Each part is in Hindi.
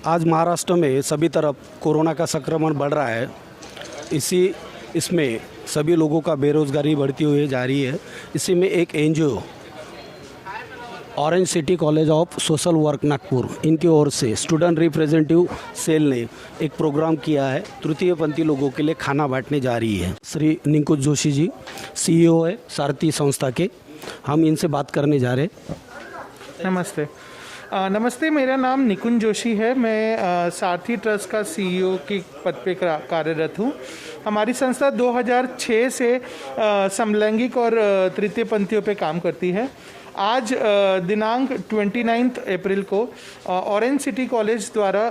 आज महाराष्ट्र में सभी तरफ कोरोना का संक्रमण बढ़ रहा है। इसमें सभी लोगों का बेरोज़गारी बढ़ती हुई जा रही है। इसी में एक NGO orange city college of social work Nagpur, इनकी ओर से स्टूडेंट रिप्रेजेंटेटिव सेल ने एक प्रोग्राम किया है। तृतीय पंथी लोगों के लिए खाना बांटने जा रही है। श्री निकुंज जोशी जी CEO है सारथी संस्था के, हम इनसे बात करने जा रहे हैं। नमस्ते, मेरा नाम निकुंज जोशी है। मैं सारथी ट्रस्ट का CEO के पद पे कार्यरत हूँ। हमारी संस्था 2006 से समलैंगिक और तृतीय पंथियों पे काम करती है। आज दिनांक 29 अप्रैल को ऑरेंज सिटी कॉलेज द्वारा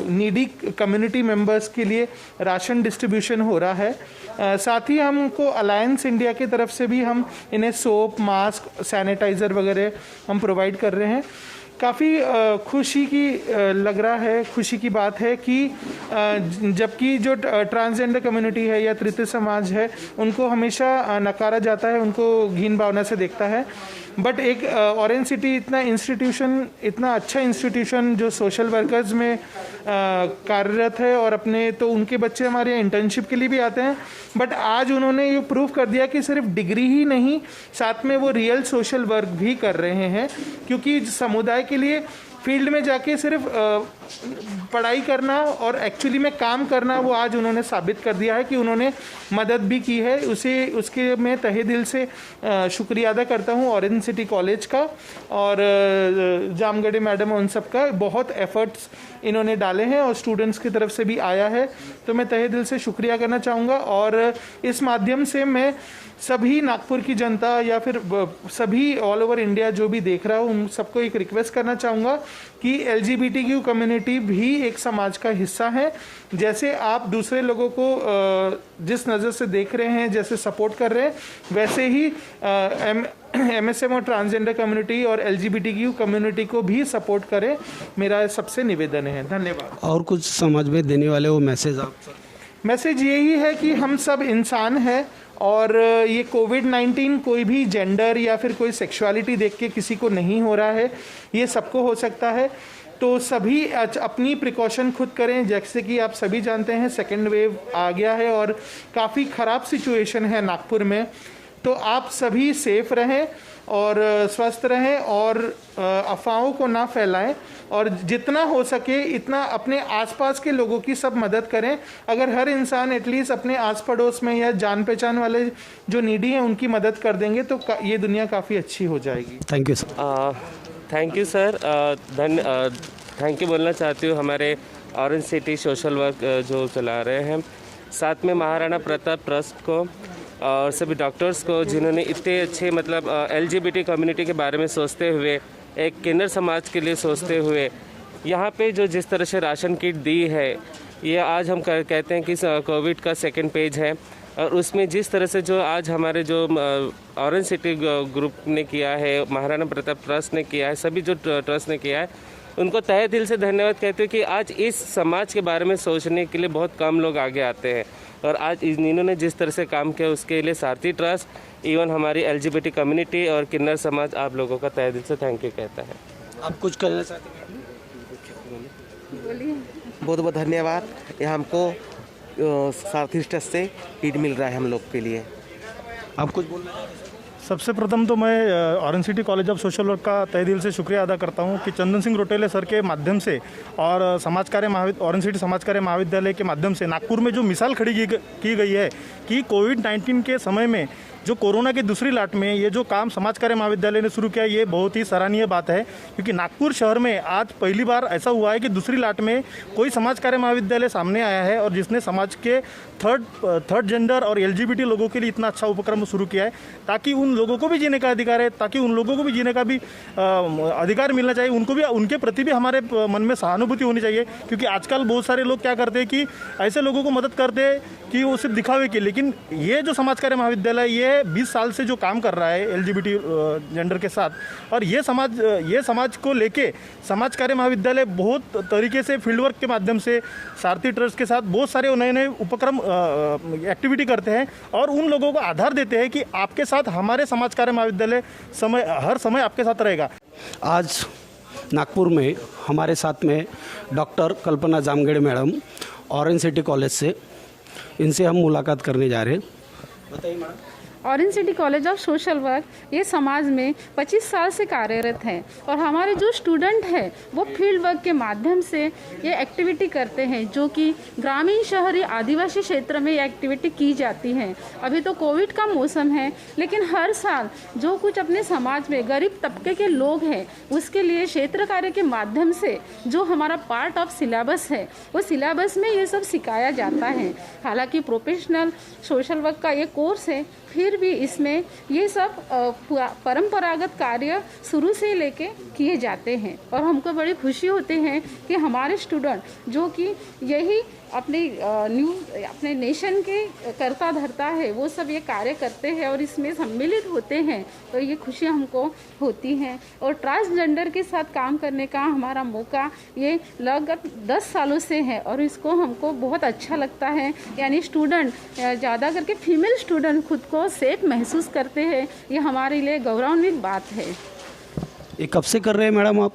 नीडी कम्युनिटी मेंबर्स के लिए राशन डिस्ट्रीब्यूशन हो रहा है। साथ ही हमको अलायंस इंडिया की तरफ से भी हम इन्हें सोप, मास्क, सैनिटाइज़र वगैरह हम प्रोवाइड कर रहे हैं। काफ़ी खुशी की लग रहा है, खुशी की बात है कि जबकि जो ट्रांसजेंडर कम्युनिटी है या तृतीय समाज है, उनको हमेशा नकारा जाता है, उनको घिन भावना से देखता है। बट एक ऑरेंज सिटी इतना अच्छा इंस्टीट्यूशन जो सोशल वर्कर्स में कार्यरत है और अपने तो उनके बच्चे हमारे इंटर्नशिप के लिए भी आते हैं। बट आज उन्होंने ये प्रूव कर दिया कि सिर्फ डिग्री ही नहीं, साथ में वो रियल सोशल वर्क भी कर रहे हैं। क्योंकि समुदाय के लिए फील्ड में जाके सिर्फ पढ़ाई करना और एक्चुअली में काम करना, वो आज उन्होंने साबित कर दिया है कि उन्होंने मदद भी की है। उसके मैं तहे दिल से शुक्रिया अदा करता हूँ ऑरेंज सिटी कॉलेज का और जामगढ़े मैडम उन सब का। बहुत एफर्ट्स इन्होंने डाले हैं और स्टूडेंट्स की तरफ से भी आया है, तो मैं तहे दिल से शुक्रिया करना चाहूँगा। और इस माध्यम से मैं सभी नागपुर की जनता या फिर सभी ऑल ओवर इंडिया जो भी देख रहा हूँ, उन सबको एक रिक्वेस्ट करना चाहूँगा कि LGBTQ कम्युनिटी भी एक समाज का हिस्सा है। जैसे आप दूसरे लोगों को जिस नज़र से देख रहे हैं, जैसे सपोर्ट कर रहे हैं, वैसे ही MSM और ट्रांसजेंडर कम्युनिटी और LGBTQ कम्युनिटी को भी सपोर्ट करें, मेरा सबसे निवेदन है। धन्यवाद। और कुछ समाज में देने वाले वो मैसेज यही है कि हम सब इंसान हैं और ये कोविड-19 कोई भी जेंडर या फिर कोई सेक्सुअलिटी देख के किसी को नहीं हो रहा है, ये सबको हो सकता है। तो सभी अपनी प्रिकॉशन खुद करें। जैसे कि आप सभी जानते हैं सेकेंड वेव आ गया है और काफ़ी ख़राब सिचुएशन है नागपुर में। तो आप सभी सेफ रहें और स्वस्थ रहें और अफवाहों को ना फैलाएं और जितना हो सके इतना अपने आसपास के लोगों की सब मदद करें। अगर हर इंसान एटलीस्ट अपने आस पड़ोस में या जान पहचान वाले जो नीडी हैं उनकी मदद कर देंगे तो ये दुनिया काफ़ी अच्छी हो जाएगी। Thank you sir. Thank you sir. Thank you बोलना चाहती हूँ हमारे ऑरेंज सिटी सोशल वर्क जो चला रहे हैं, साथ में महाराणा प्रताप ट्रस्ट को और सभी डॉक्टर्स को जिन्होंने इतने अच्छे मतलब LGBT कम्युनिटी के बारे में सोचते हुए, एक किन्नर समाज के लिए सोचते हुए यहाँ पे जो जिस तरह से राशन किट दी है, ये आज हम कहते हैं कि कोविड का सेकंड पेज है। और उसमें जिस तरह से जो आज हमारे जो ऑरेंज सिटी ग्रुप ने किया है, महाराणा प्रताप ट्रस्ट ने किया है, सभी जो ट्रस्ट ने किया है, उनको तहे दिल से धन्यवाद कहते हैं कि आज इस समाज के बारे में सोचने के लिए बहुत कम लोग आगे आते हैं। और आज इन्होंने जिस तरह से काम किया उसके लिए सारथी ट्रस्ट, इवन हमारी LGBT कम्युनिटी और किन्नर समाज आप लोगों का तहे दिल से थैंक यू कहता है। आप कुछ कहना चाहते हैं? बहुत बहुत धन्यवाद। ये हमको सारथी ट्रस्ट से किट मिल रहा है हम लोग के लिए। आप कुछ बोलना है? सबसे प्रथम तो मैं orange city college of social work का तहे दिल से शुक्रिया अदा करता हूं कि चंदन सिंह रोटेले सर के माध्यम से और ऑरेंज सिटी समाज कार्य महाविद्यालय के माध्यम से नागपुर में जो मिसाल खड़ी की गई है कि कोविड-19 के समय में जो कोरोना की दूसरी लाट में ये जो काम समाज कार्य महाविद्यालय ने शुरू किया, ये बहुत ही सराहनीय बात है। क्योंकि नागपुर शहर में आज पहली बार ऐसा हुआ है कि दूसरी लाट में कोई समाज कार्य महाविद्यालय सामने आया है और जिसने समाज के थर्ड जेंडर और LGBT लोगों के लिए इतना अच्छा उपक्रम शुरू किया है, ताकि उन लोगों को भी जीने का अधिकार है, ताकि उन लोगों को भी जीने का भी अधिकार मिलना चाहिए। उनको भी, उनके प्रति भी हमारे मन में सहानुभूति होनी चाहिए। क्योंकि आजकल बहुत सारे लोग क्या करते हैं कि ऐसे लोगों को मदद करते हैं कि वो सिर्फ दिखावे के। लेकिन ये जो समाज कार्य महाविद्यालय ये 20 साल से जो काम कर रहा है LGBT जेंडर के साथ, और ये समाज को लेके समाज कार्य महाविद्यालय बहुत तरीके से फील्ड वर्क के माध्यम से सारथी ट्रस्ट के साथ बहुत सारे नए नए उपक्रम एक्टिविटी करते हैं और उन लोगों को आधार देते हैं कि आपके साथ हमारे समाज कार्य महाविद्यालय हर समय आपके साथ रहेगा। आज नागपुर में हमारे साथ में डॉक्टर कल्पना जामगेड़ मैडम ऑरेंज सिटी कॉलेज से, इनसे हम मुलाकात करने जा रहे हैं। बताइए madam. Orange city college of social work ये समाज में 25 साल से कार्यरत है और हमारे जो स्टूडेंट हैं वो फील्ड वर्क के माध्यम से ये एक्टिविटी करते हैं, जो कि ग्रामीण, शहरी, आदिवासी क्षेत्र में ये एक्टिविटी की जाती है। अभी तो कोविड का मौसम है, लेकिन हर साल जो कुछ अपने समाज में गरीब तबके के लोग हैं उसके लिए क्षेत्र कार्य के माध्यम से जो हमारा पार्ट ऑफ सिलेबस है वो सिलेबस में ये सब सिखाया जाता है। हालांकि प्रोफेशनल सोशल वर्क का ये कोर्स है, फिर भी इसमें ये सब परंपरागत कार्य शुरू से लेके किए जाते हैं और हमको बड़ी खुशी होती है कि हमारे स्टूडेंट जो कि यही अपने नेशन के करता धरता है वो सब ये कार्य करते हैं और इसमें सम्मिलित होते हैं, तो ये खुशी हमको होती है। और ट्रांसजेंडर के साथ काम करने का हमारा मौका ये लगभग 10 सालों से है और इसको हमको बहुत अच्छा लगता है। यानी स्टूडेंट, ज़्यादा करके फीमेल स्टूडेंट खुद को सेफ महसूस करते हैं, ये हमारे लिए गौरवान्वित बात है। ये कब से कर रहे हैं मैडम आप?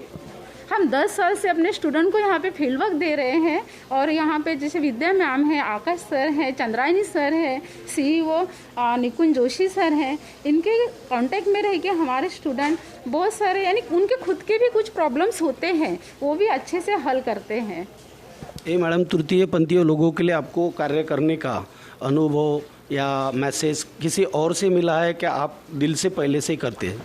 हम 10 साल से अपने स्टूडेंट को यहाँ पे फील्ड वर्क दे रहे हैं और यहाँ पे जैसे विद्या मैम है, आकाश सर हैं, चंद्रायनी सर है, CEO निकुंज जोशी सर हैं, इनके कांटेक्ट में रह के हमारे स्टूडेंट बहुत सारे, यानी उनके खुद के भी कुछ प्रॉब्लम्स होते हैं वो भी अच्छे से हल करते हैं। ये मैडम, तृतीय पंथीय लोगों के लिए आपको कार्य करने का अनुभव या मैसेज किसी और से मिला है क्या? आप दिल से पहले से ही करते हैं?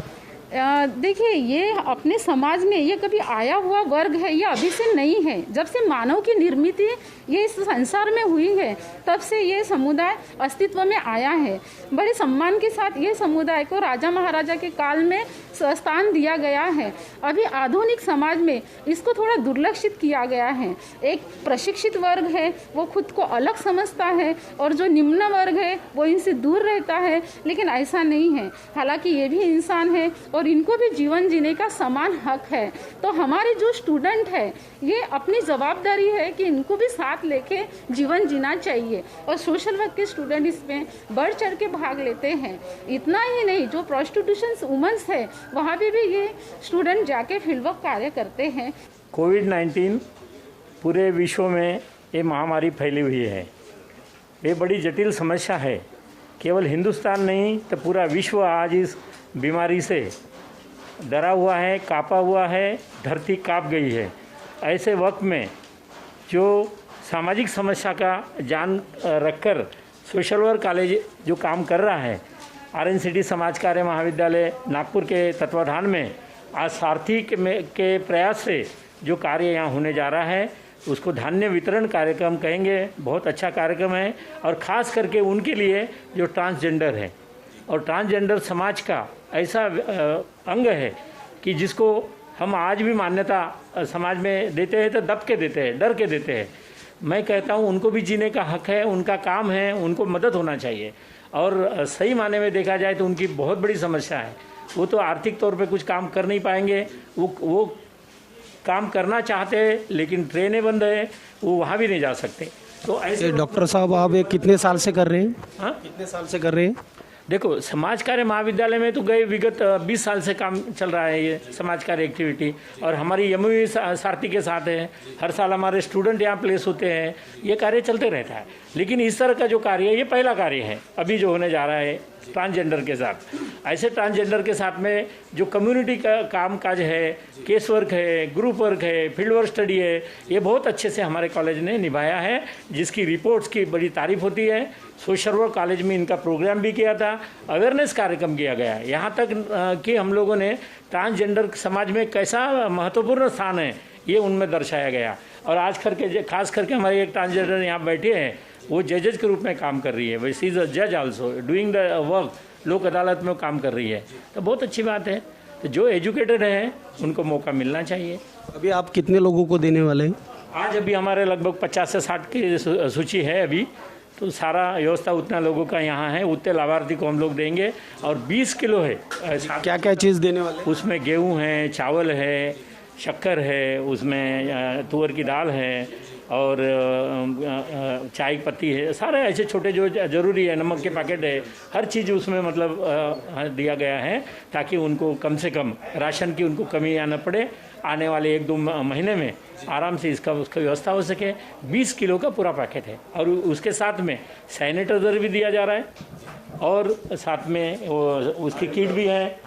देखिए, ये अपने समाज में ये कभी आया हुआ वर्ग है, ये अभी से नहीं है। जब से मानव की निर्मित ये इस संसार में हुई है तब से ये समुदाय अस्तित्व में आया है। बड़े सम्मान के साथ ये समुदाय को राजा महाराजा के काल में स्थान दिया गया है। अभी आधुनिक समाज में इसको थोड़ा दुर्लक्षित किया गया है। एक प्रशिक्षित वर्ग है वो खुद को अलग समझता है और जो निम्न वर्ग है वो इनसे दूर रहता है, लेकिन ऐसा नहीं है। हालांकि ये भी इंसान है और इनको भी जीवन जीने का समान हक है। तो हमारे जो स्टूडेंट है ये अपनी जवाबदारी है कि इनको भी साथ लेके जीवन जीना चाहिए और सोशल वर्क के स्टूडेंट इसमें बढ़ चढ़ के भाग लेते हैं। इतना ही नहीं, जो प्रोस्टिट्यूशन वुमेन्स है वहाँ भी ये स्टूडेंट जाके फील्ड वर्क कार्य करते हैं। कोविड-19 पूरे विश्व में ये महामारी फैली हुई है। ये बड़ी जटिल समस्या है। केवल हिंदुस्तान नहीं तो पूरा विश्व आज इस बीमारी से डरा हुआ है, कांपा हुआ है, धरती कांप गई है। ऐसे वक्त में जो सामाजिक समस्या का जान रखकर सोशल वर्क कॉलेज जो काम कर रहा है, ऑरेंज सिटी समाज कार्य महाविद्यालय नागपुर के तत्वाधान में आज सारथी के प्रयास से जो कार्य यहाँ होने जा रहा है उसको धान्य वितरण कार्यक्रम कहेंगे। बहुत अच्छा कार्यक्रम है और ख़ास करके उनके लिए जो ट्रांसजेंडर है और ट्रांसजेंडर समाज का ऐसा अंग है कि जिसको हम आज भी मान्यता समाज में देते हैं तो दब के देते हैं, डर के देते हैं। मैं कहता हूँ उनको भी जीने का हक है, उनका काम है, उनको मदद होना चाहिए। और सही माने में देखा जाए तो उनकी बहुत बड़ी समस्या है। वो तो आर्थिक तौर पे कुछ काम कर नहीं पाएंगे, वो काम करना चाहते हैं लेकिन ट्रेनें बंद है, वो वहाँ भी नहीं जा सकते। तो ऐसे डॉक्टर साहब, आप ये कितने साल से कर रहे हैं? हाँ, कितने साल से कर रहे हैं? देखो, समाज कार्य महाविद्यालय में तो गए विगत 20 साल से काम चल रहा है ये समाज कार्य एक्टिविटी, और हमारी एमओयू सारथी के साथ है। हर साल हमारे स्टूडेंट यहाँ प्लेस होते हैं, ये कार्य चलते रहता है। लेकिन इस तरह का जो कार्य है ये पहला कार्य है अभी जो होने जा रहा है ट्रांसजेंडर के साथ। ऐसे ट्रांसजेंडर के साथ में जो कम्युनिटी का काम काज है, केस वर्क है, ग्रुप वर्क है, फील्ड वर्क स्टडी है, ये बहुत अच्छे से हमारे कॉलेज ने निभाया है, जिसकी रिपोर्ट्स की बड़ी तारीफ होती है। सोशल वर्क कॉलेज में इनका प्रोग्राम भी किया था, अवेयरनेस कार्यक्रम किया गया, यहाँ तक कि हम लोगों ने ट्रांसजेंडर समाज में कैसा महत्वपूर्ण स्थान है ये उनमें दर्शाया गया। और आज खास करके हमारे एक ट्रांसजेंडर यहाँ बैठे हैं, वो जजेज के रूप में काम कर रही है। वैसे इज अ जज आल्सो डूइंग द वर्क, लोक अदालत में काम कर रही है, तो बहुत अच्छी बात है। तो जो एजुकेटेड हैं उनको मौका मिलना चाहिए। अभी आप कितने लोगों को देने वाले हैं? आज अभी हमारे लगभग 50 से 60 की सूची है अभी, तो सारा व्यवस्था उतना लोगों का यहाँ है, उतने लाभार्थी को हम लोग देंगे। और 20 किलो है। क्या क्या चीज़ देने वाले? उसमें गेहूँ है, चावल है, शक्कर है, उसमें तुअर की दाल है और चाय की पत्ती है, सारे ऐसे छोटे जो ज़रूरी है, नमक के पैकेट है, हर चीज़ उसमें मतलब दिया गया है ताकि उनको कम से कम राशन की उनको कमी आना पड़े आने वाले 1-2 महीने में आराम से उसका व्यवस्था हो सके। 20 किलो का पूरा पैकेट है और उसके साथ में सैनिटाइज़र भी दिया जा रहा है और साथ में उसकी किट भी है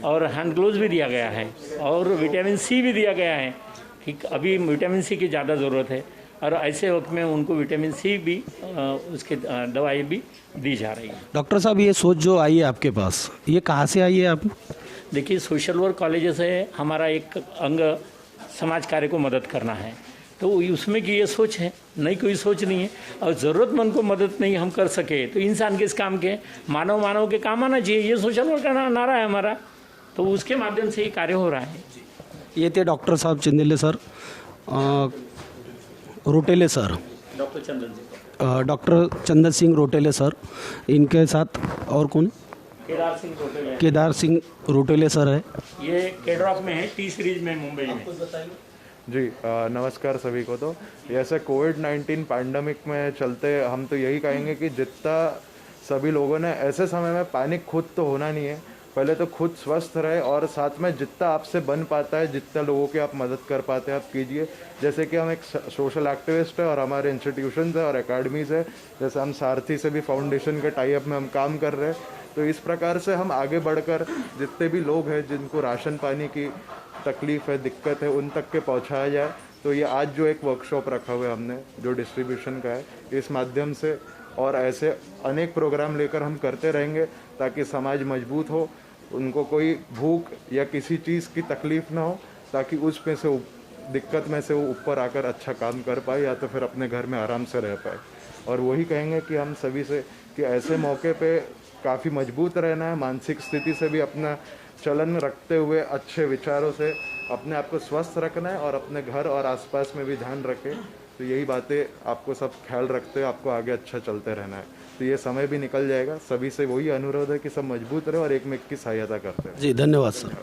और हैंड ग्लोव्स भी दिया गया है और विटामिन सी भी दिया गया है कि अभी विटामिन सी की ज़्यादा ज़रूरत है और ऐसे वक्त में उनको विटामिन सी भी उसके दवाई भी दी जा रही है। डॉक्टर साहब, ये सोच जो आई है आपके पास, ये कहाँ से आई है आप? देखिए, सोशल वर्क कॉलेज है हमारा एक अंग, समाज कार्य को मदद करना है, तो उसमें की ये सोच है, नई कोई सोच नहीं है। और ज़रूरतमंद को मदद नहीं हम कर सके तो इंसान किस काम के, मानव के काम आना चाहिए, ये सोशल वर्क का नारा है हमारा, तो उसके माध्यम से ये कार्य हो रहा है। ये थे डॉक्टर साहब चिंदेले sir, रोटेले sir, doctor Chandan Singh रोटेले sir, इनके साथ और कौन? केदार सिंह रोटेले सर है। ये केड्रॉप में है, टी सीरीज में मुंबई में। जी नमस्कार सभी को। तो ऐसे कोविड-19 पैंडमिक में चलते हम तो यही कहेंगे कि जितना सभी लोगों ने ऐसे समय में पैनिक खुद तो होना नहीं है, पहले तो खुद स्वस्थ रहे और साथ में जितना आपसे बन पाता है, जितना लोगों की आप मदद कर पाते हैं आप कीजिए। जैसे कि हम एक सोशल एक्टिविस्ट है और हमारे इंस्टीट्यूशन है और एकेडमीज़ है, जैसे हम सारथी से भी फाउंडेशन के टाई अप में हम काम कर रहे हैं, तो इस प्रकार से हम आगे बढ़कर जितने भी लोग हैं जिनको राशन पानी की तकलीफ़ है, दिक्कत है, उन तक के पहुंचाया जाए। तो ये आज जो एक वर्कशॉप रखा हुआ है हमने जो डिस्ट्रीब्यूशन का है, इस माध्यम से और ऐसे अनेक प्रोग्राम लेकर हम करते रहेंगे ताकि समाज मजबूत हो, उनको कोई भूख या किसी चीज़ की तकलीफ़ ना हो, ताकि उस पे से दिक्कत में से वो ऊपर आकर अच्छा काम कर पाए या तो फिर अपने घर में आराम से रह पाए। और वही कहेंगे कि हम सभी से कि ऐसे मौके पे काफ़ी मजबूत रहना है, मानसिक स्थिति से भी अपना चलन रखते हुए अच्छे विचारों से अपने आप को स्वस्थ रखना है और अपने घर और आसपास में भी ध्यान रखें। तो यही बातें आपको सब ख्याल रखते हुए आपको आगे अच्छा चलते रहना है। तो ये समय भी निकल जाएगा। सभी से वही अनुरोध है कि सब मजबूत रहे और एक में एक की सहायता करते हैं। जी धन्यवाद सर।